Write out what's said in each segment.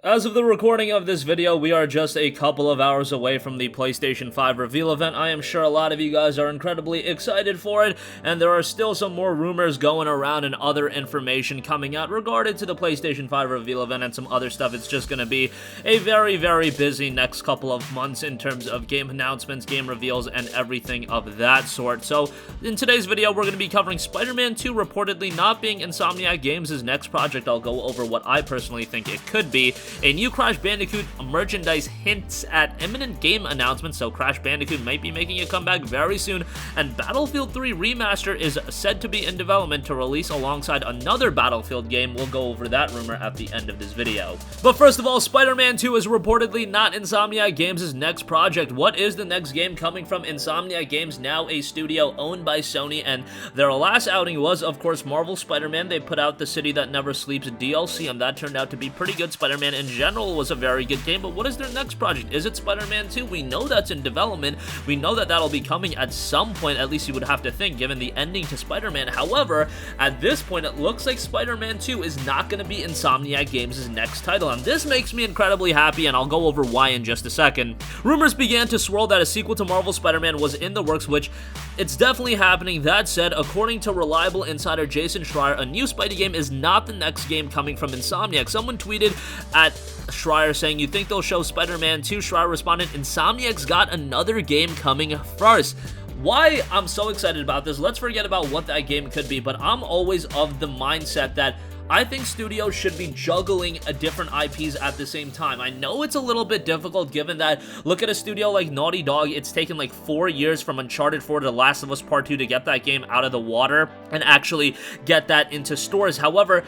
As of the recording of this video, we are just a couple of hours away from the PlayStation 5 reveal event. I am sure a lot of you guys are incredibly excited for it, and there are still some more rumors going around and other information coming out regarding to the PlayStation 5 reveal event and some other stuff. It's just going to be a very, very busy next couple of months in terms of game announcements, game reveals, and everything of that sort. So, in today's video, we're going to be covering Spider-Man 2 reportedly not being Insomniac Games' next project. I'll go over what I personally think it could be. A new Crash Bandicoot merchandise hints at imminent game announcements, so Crash Bandicoot might be making a comeback very soon, and Battlefield 3 Remaster is said to be in development to release alongside another Battlefield game. We'll go over that rumor at the end of this video. But first of all, Spider-Man 2 is reportedly not Insomniac Games' next project. What is the next game coming from Insomniac Games, now a studio owned by Sony, and their last outing was, of course, Marvel Spider-Man. They put out the City That Never Sleeps DLC, and that turned out to be pretty good. Spider-Man in general was a very good game, but what is their next project? Is it Spider-Man 2? We know that's in development. We know that that'll be coming at some point, at least you would have to think, given the ending to Spider-Man. However, at this point, it looks like Spider-Man 2 is not going to be Insomniac Games' next title, and this makes me incredibly happy, and I'll go over why in just a second. Rumors began to swirl that a sequel to Marvel Spider-Man was in the works, which it's definitely happening. That said, according to reliable insider Jason Schreier, a new Spidey game is not the next game coming from Insomniac. Someone tweeted at Schreier saying, "You think they'll show Spider-Man 2? Schreier responded, "Insomniac's got another game coming first." Why I'm so excited about this, let's forget about what that game could be, but I'm always of the mindset that I think studios should be juggling different IPs at the same time. I know it's a little bit difficult given that, look at a studio like Naughty Dog, it's taken like 4 years from Uncharted 4 to The Last of Us Part 2 to get that game out of the water and actually get that into stores. However,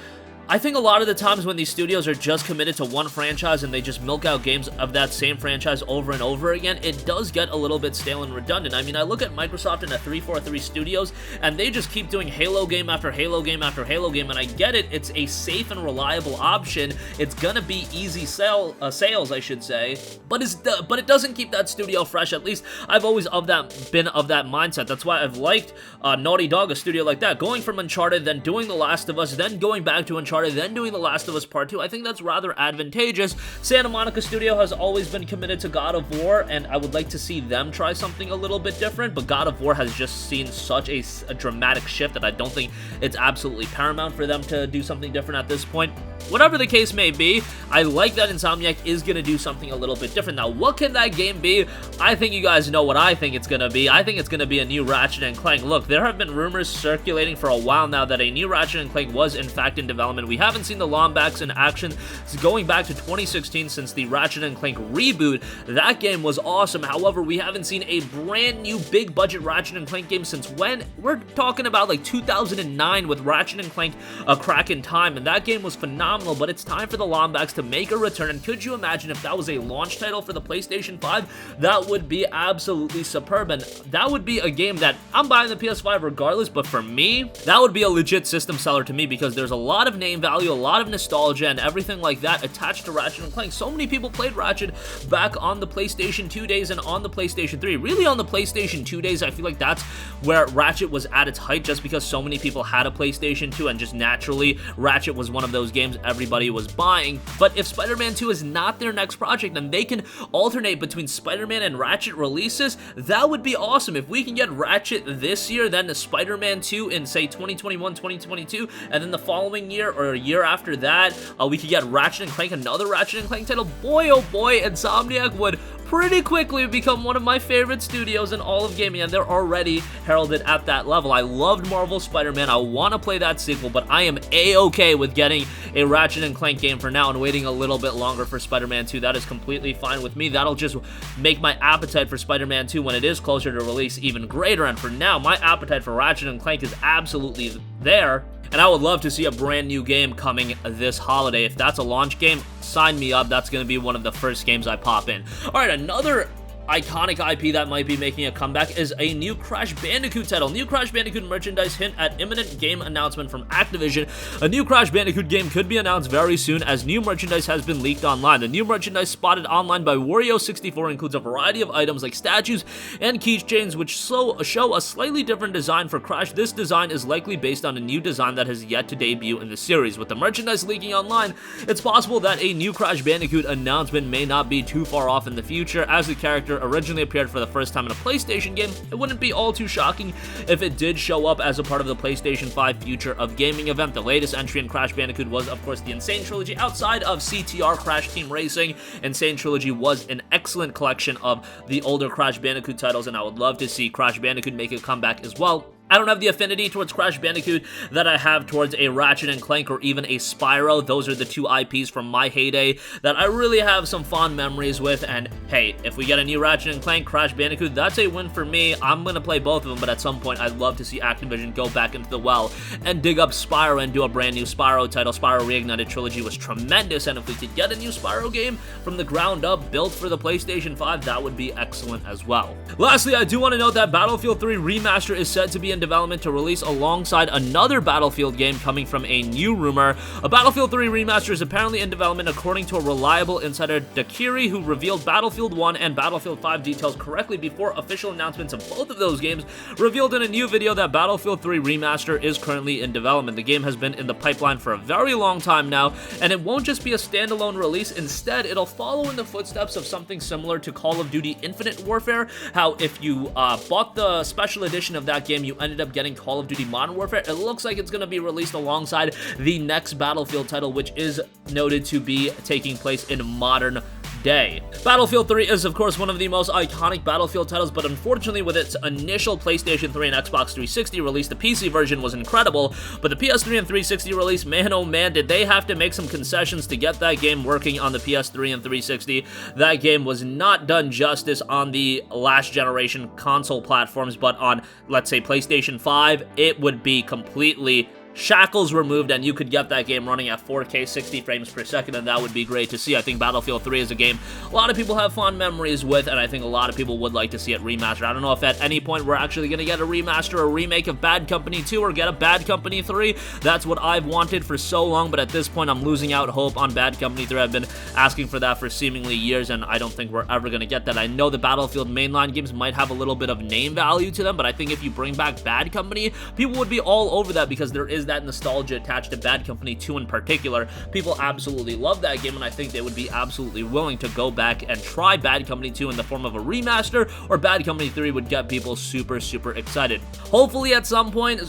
I think a lot of the times when these studios are just committed to one franchise and they just milk out games of that same franchise over and over again, it does get a little bit stale and redundant. I mean, I look at Microsoft and at 343 Studios, and they just keep doing Halo game after Halo game after Halo game, and I get it, it's a safe and reliable option. It's gonna be easy sales, I should say, but it doesn't keep that studio fresh. At least I've always been of that mindset. That's why I've liked Naughty Dog, a studio like that, going from Uncharted, then doing The Last of Us, then going back to Uncharted, then doing The Last of Us Part 2. I think that's rather advantageous. Santa Monica Studio has always been committed to God of War, and I would like to see them try something a little bit different, but God of War has just seen such a dramatic shift that I don't think it's absolutely paramount for them to do something different at this point. Whatever the case may be, I like that Insomniac is going to do something a little bit different. Now, what can that game be? I think you guys know what I think it's going to be. I think it's going to be a new Ratchet & Clank. Look, there have been rumors circulating for a while now that a new Ratchet & Clank was in fact in development. We haven't seen the Lombax in action going back to 2016 since the Ratchet & Clank reboot. That game was awesome. However, we haven't seen a brand new big budget Ratchet & Clank game since when? We're talking about like 2009 with Ratchet & Clank A Crack in Time, and that game was phenomenal. But it's time for the Lombax to make a return, and could you imagine if that was a launch title for the PlayStation 5? That would be absolutely superb, and that would be a game that I'm buying the PS5 regardless, but for me, that would be a legit system seller to me because there's a lot of name value, a lot of nostalgia, and everything like that attached to Ratchet & Clank. So many people played Ratchet back on the PlayStation 2 days and on the PlayStation 3. Really on the PlayStation 2 days, I feel like that's where Ratchet was at its height just because so many people had a PlayStation 2 and just naturally Ratchet was one of those games everybody was buying. But if Spider-Man 2 is not their next project, then they can alternate between Spider-Man and Ratchet releases. That would be awesome. If we can get Ratchet this year, then Spider-Man 2 in, say, 2021, 2022, and then the following year or a year after that, we could get Ratchet & Clank, another Ratchet & Clank title. Boy, oh boy, Insomniac would pretty quickly become one of my favorite studios in all of gaming, and they're already heralded at that level. I loved Marvel Spider-Man. I want to play that sequel, but I am a-okay with getting a Ratchet & Clank game for now and waiting a little bit longer for Spider-Man 2. That is completely fine with me. That'll just make my appetite for Spider-Man 2 when it is closer to release even greater, and for now, my appetite for Ratchet & Clank is absolutely there. And I would love to see a brand new game coming this holiday. If that's a launch game, sign me up. That's going to be one of the first games I pop in. Alright, another iconic IP that might be making a comeback is a new Crash Bandicoot title. New Crash Bandicoot merchandise hint at imminent game announcement from Activision. A new Crash Bandicoot game could be announced very soon as new merchandise has been leaked online. The new merchandise spotted online by Wario64 includes a variety of items like statues and keychains which show a slightly different design for Crash. This design is likely based on a new design that has yet to debut in the series. With the merchandise leaking online, it's possible that a new Crash Bandicoot announcement may not be too far off in the future. As the character originally appeared for the first time in a PlayStation game, it wouldn't be all too shocking if it did show up as a part of the PlayStation 5 Future of Gaming event. The latest entry in Crash Bandicoot was, of course, the Insane Trilogy. Outside of CTR Crash Team Racing, Insane Trilogy was an excellent collection of the older Crash Bandicoot titles, and I would love to see Crash Bandicoot make a comeback as well. I don't have the affinity towards Crash Bandicoot that I have towards a Ratchet & Clank or even a Spyro. Those are the two IPs from my heyday that I really have some fond memories with, and hey, if we get a new Ratchet & Clank, Crash Bandicoot, that's a win for me. I'm gonna play both of them, but at some point I'd love to see Activision go back into the well and dig up Spyro and do a brand new Spyro title. Spyro Reignited Trilogy was tremendous, and if we could get a new Spyro game from the ground up, built for the PlayStation 5, that would be excellent as well. Lastly, I do want to note that Battlefield 3 Remaster is set to be in development to release alongside another Battlefield game coming from a new rumor. A Battlefield 3 Remaster is apparently in development according to a reliable insider, Dakiri, who revealed Battlefield 1 and Battlefield 5 details correctly before official announcements of both of those games, revealed in a new video that Battlefield 3 Remaster is currently in development. The game has been in the pipeline for a very long time now, and it won't just be a standalone release. Instead, it'll follow in the footsteps of something similar to Call of Duty Infinite Warfare, how if you bought the special edition of that game, you ended up getting Call of Duty Modern Warfare. It looks like it's going to be released alongside the next Battlefield title, which is noted to be taking place in modern day. Battlefield 3 is, of course, one of the most iconic Battlefield titles, but unfortunately with its initial PlayStation 3 and Xbox 360 release, the PC version was incredible, but the PS3 and 360 release, man oh man, did they have to make some concessions to get that game working on the PS3 and 360. That game was not done justice on the last generation console platforms, but on, let's say, PlayStation 5, it would be completely shackles removed, and you could get that game running at 4K 60 frames per second, and that would be great to see. I think Battlefield 3 is a game a lot of people have fond memories with, and I think a lot of people would like to see it remastered. I don't know if at any point we're actually going to get a remaster or remake of Bad Company 2 or get a Bad Company 3. That's what I've wanted for so long, but at this point I'm losing out hope on Bad Company 3. I've been asking for that for seemingly years, and I don't think we're ever going to get that. I know the Battlefield mainline games might have a little bit of name value to them, but I think if you bring back Bad Company, people would be all over that because there is that nostalgia attached to Bad Company 2 in particular. People absolutely love that game, and I think they would be absolutely willing to go back and try Bad Company 2 in the form of a remaster, or Bad Company 3 would get people super excited. Hopefully at some point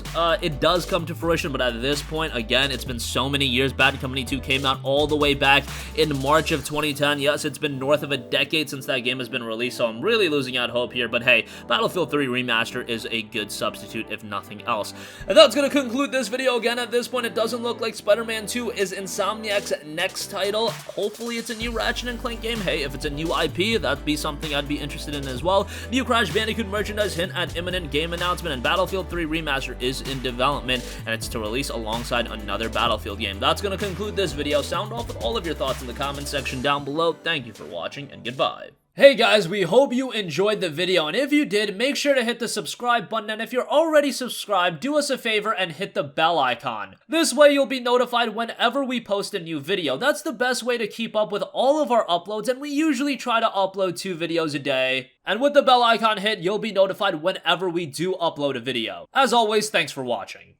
it does come to fruition, but at this point, again, it's been so many years. Bad Company 2 came out all the way back in March of 2010. Yes, it's been north of a decade since that game has been released, so I'm really losing out hope here, but hey, Battlefield 3 Remaster is a good substitute if nothing else. And that's going to conclude this video. Again, at this point, it doesn't look like SpiderMan 2 is Insomniac's next title. Hopefully, it's a new Ratchet & Clank game. Hey, if it's a new IP, that'd be something I'd be interested in as well. New Crash Bandicoot merchandise hint at imminent game announcement, and Battlefield 3 Remaster is in development, and it's to release alongside another Battlefield game. That's going to conclude this video. Sound off with all of your thoughts in the comment section down below. Thank you for watching, and goodbye. Hey guys, we hope you enjoyed the video, and if you did, make sure to hit the subscribe button, and if you're already subscribed, do us a favor and hit the bell icon. This way you'll be notified whenever we post a new video. That's the best way to keep up with all of our uploads, and we usually try to upload 2 videos a day. And with the bell icon hit, you'll be notified whenever we do upload a video. As always, thanks for watching.